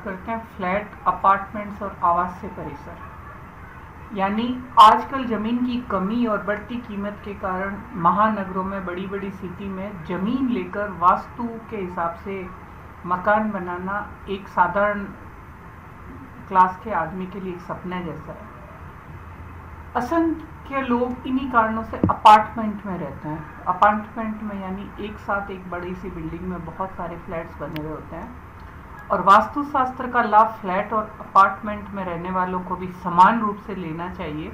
करते हैं flat, apartments और आवासीय परिसर। यानी आजकल ज़मीन की कमी और बढ़ती कीमत के कारण महानगरों में, बड़ी बड़ी सिटी में ज़मीन लेकर वास्तु के हिसाब से मकान बनाना एक साधारण क्लास के आदमी के लिए एक सपने जैसा है। असंख्य लोग इन्हीं कारणों से अपार्टमेंट में रहते हैं। अपार्टमेंट में यानी एक साथ एक बड़ी सी बिल्डिंग में बहुत सारे फ्लैट्स बने हुए होते हैं, और वास्तुशास्त्र का लाभ फ्लैट और अपार्टमेंट में रहने वालों को भी समान रूप से लेना चाहिए,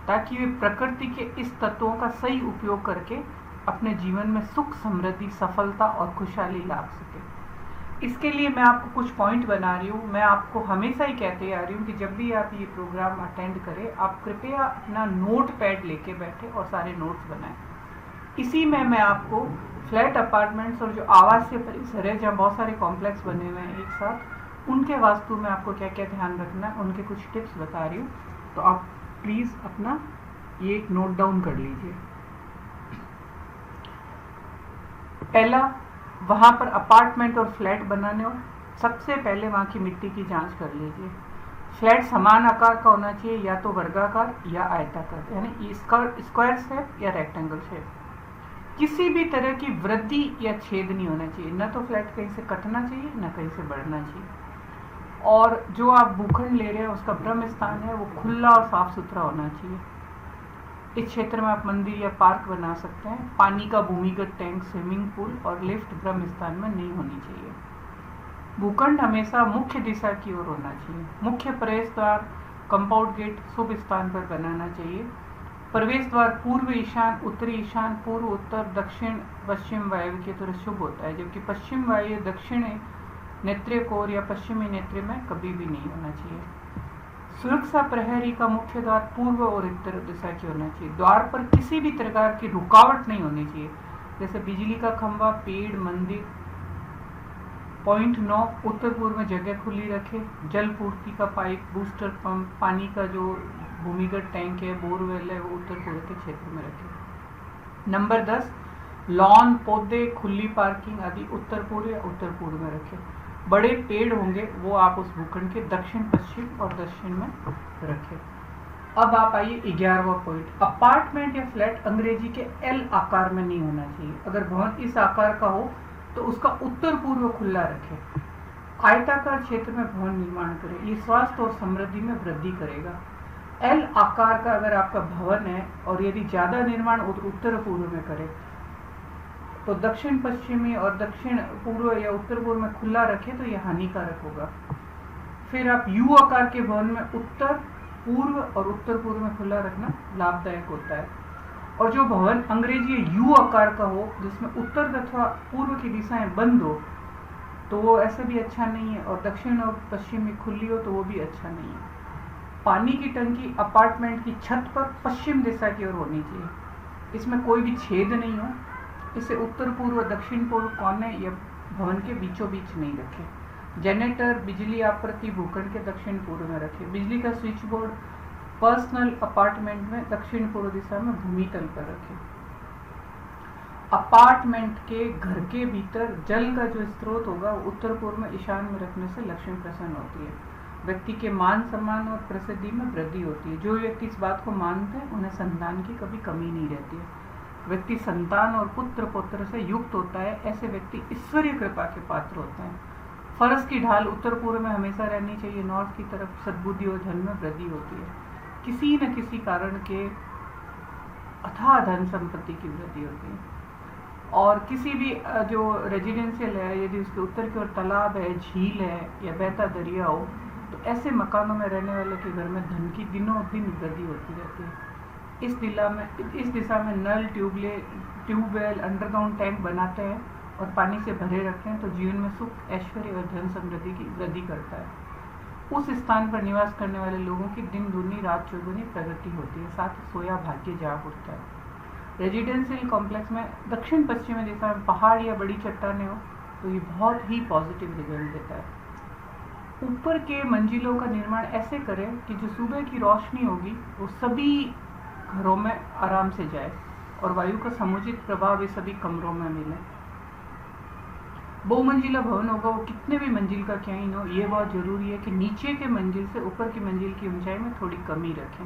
ताकि वे प्रकृति के इस तत्वों का सही उपयोग करके अपने जीवन में सुख, समृद्धि, सफलता और खुशहाली ला सके। इसके लिए मैं आपको कुछ पॉइंट बना रही हूँ। मैं आपको हमेशा ही कहते आ रही हूँ कि जब भी आप ये प्रोग्राम अटेंड करें, आप कृपया अपना नोट पैड लेके बैठे और सारे नोट्स बनाएं। इसी में मैं आपको फ्लैट, अपार्टमेंट्स और जो आवासीय परिसर है, जहाँ बहुत सारे कॉम्प्लेक्स बने हुए हैं एक साथ, उनके वास्तु में आपको क्या क्या ध्यान रखना है, उनके कुछ टिप्स बता रही हूँ। तो आप प्लीज़ अपना ये एक नोट डाउन कर लीजिए। पहला, वहाँ पर अपार्टमेंट और फ्लैट बनाने हो, सबसे पहले वहाँ की मिट्टी की जांच कर लीजिए। फ्लैट समान आकार का होना चाहिए, या तो वर्गाकार या आयताकार, यानी स्क्वायर शेप या रेक्टेंगल शेप। किसी भी तरह की वृद्धि या छेद नहीं होना चाहिए। न तो फ्लैट कहीं से कटना चाहिए, न कहीं से बढ़ना चाहिए। और जो आप भूखंड ले रहे हैं उसका ब्रह्म स्थान है वो खुला और साफ सुथरा होना चाहिए। इस क्षेत्र में आप मंदिर या पार्क बना सकते हैं। पानी का भूमिगत टैंक, स्विमिंग पूल और लिफ्ट ब्रह्म स्थान में नहीं होनी चाहिए। भूखंड हमेशा मुख्य दिशा की ओर होना चाहिए। मुख्य प्रवेश द्वार, कंपाउंड गेट शुभ स्थान पर बनाना चाहिए। प्रवेश द्वार पूर्व ईशान, उत्तरी ईशान, पूर्व, उत्तर, दक्षिण, पश्चिम वायव्य की तरह शुभ होता है, जबकि पश्चिम वायव्य, दक्षिण नेत्रे कोर या पश्चिमी नेत्रे में कभी भी नहीं होना चाहिए। सुरक्षा प्रहरी का मुख्य द्वार पूर्व और उत्तर दिशा की होना चाहिए। द्वार पर किसी भी प्रकार की रुकावट नहीं होनी चाहिए, जैसे बिजली का खंभा, पेड़, मंदिर। पॉइंट 9, उत्तर पूर्व में जगह खुली रखे। जल पूर्ति का पाइप, बूस्टर पंप, पानी का जो भूमिगत टैंक है, बोरवेल है, वो उत्तर पूर्व के क्षेत्र में रखे। नंबर 10, लॉन, पौधे, खुली पार्किंग आदि उत्तर पूर्व या उत्तर पूर्व में रखे। बड़े पेड़ होंगे वो आप उस भूखंड के दक्षिण, पश्चिम और दक्षिण में रखें। अब आप आइए 11वां पॉइंट, अपार्टमेंट या फ्लैट अंग्रेजी के एल आकार में नहीं होना चाहिए। अगर भवन इस आकार का हो तो उसका उत्तर पूर्व खुला रखें। आयताकार क्षेत्र में भवन निर्माण करें, ये स्वास्थ्य और समृद्धि में वृद्धि करेगा। एल आकार का अगर आपका भवन है और यदि ज्यादा निर्माण उत्तर पूर्व में करें तो दक्षिण पश्चिमी और दक्षिण पूर्व या उत्तर पूर्व में खुला रखें तो यह हानिकारक होगा। फिर आप यू आकार के भवन में उत्तर पूर्व और उत्तर पूर्व में खुला रखना लाभदायक होता है। और जो भवन अंग्रेजी यू आकार का हो, जिसमें उत्तर तथा पूर्व की दिशाएं बंद हो, तो वो ऐसे भी अच्छा नहीं है, और दक्षिण और पश्चिम में खुली हो तो वो भी अच्छा नहीं है। पानी की टंकी अपार्टमेंट की छत पर पश्चिम दिशा की ओर होनी चाहिए, इसमें कोई भी छेद नहीं हो। इसे उत्तर पूर्व, दक्षिण पूर्व कोने या भवन के बीचों बीच नहीं रखें। जनरेटर, बिजली आपूर्ति भूखंड के दक्षिण पूर्व में रखें। बिजली का स्विच बोर्ड पर्सनल अपार्टमेंट में दक्षिण पूर्व दिशा में भूमि तल पर रखें। अपार्टमेंट के घर के भीतर जल का जो स्रोत होगा वो उत्तर पूर्व में ईशान में रखने से लक्ष्मी प्रसन्न होती है। व्यक्ति के मान सम्मान और प्रसिद्धि में वृद्धि होती है। जो व्यक्ति इस बात को मानते हैं उन्हें संतान की कभी कमी नहीं रहती है। व्यक्ति संतान और पुत्र पौत्र से युक्त होता है। ऐसे व्यक्ति ईश्वरीय कृपा के पात्र होते हैं। फर्श की ढाल उत्तर पूर्व में हमेशा रहनी चाहिए। नॉर्थ की तरफ सद्बुद्धि और धन में वृद्धि होती है। किसी न किसी कारण के अथाह धन संपत्ति की वृद्धि होती है। और किसी भी जो रेजिडेंशियल है, यदि उसके उत्तर की ओर तालाब है, झील है या बहता दरिया हो, तो ऐसे मकानों में रहने वाले के घर में धन की दिनों दिन वृद्धि होती रहती है। इस दिशा में नल, ट्यूबवेल, अंडरग्राउंड टैंक बनाते हैं और पानी से भरे रखते हैं तो जीवन में सुख, ऐश्वर्य और धन समृद्धि की वृद्धि करता है। उस स्थान पर निवास करने वाले लोगों की दिन दूनी रात चौगुनी प्रगति होती है, साथ ही सोया भाग्य जाग उठता है। रेजिडेंशियल कॉम्प्लेक्स में दक्षिण पश्चिमी दिशा में पहाड़ या बड़ी चट्टानें हो तो ये बहुत ही पॉजिटिव रिजल्ट देता है। ऊपर के मंजिलों का निर्माण ऐसे करें कि जो सुबह की रोशनी होगी वो सभी घरों में आराम से जाए और वायु का समुचित प्रभाव ये सभी कमरों में मिले। बहुमंजिला भवन होगा वो कितने भी मंजिल का क्या ही हो, ये बहुत ज़रूरी है कि नीचे के मंजिल से ऊपर की मंजिल की ऊंचाई में थोड़ी कमी रखें।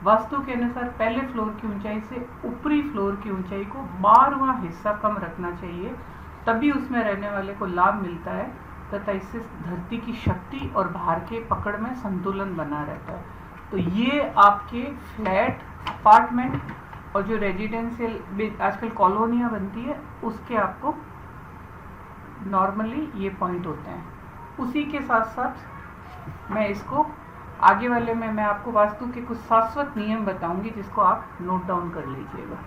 वास्तु के अनुसार पहले फ्लोर की ऊंचाई से ऊपरी फ्लोर की ऊंचाई को 12वां हिस्सा कम रखना चाहिए, तभी उसमें रहने वाले को लाभ मिलता है तथा इससे धरती की शक्ति और भार के पकड़ में संतुलन बना रहता है। तो ये आपके फ्लैट, अपार्टमेंट और जो रेजिडेंशियल आजकल कॉलोनियाँ बनती है उसके आपको नॉर्मली ये पॉइंट होते हैं। उसी के साथ साथ मैं इसको आगे वाले में मैं आपको वास्तु के कुछ शाश्वत नियम बताऊंगी जिसको आप नोट डाउन कर लीजिएगा।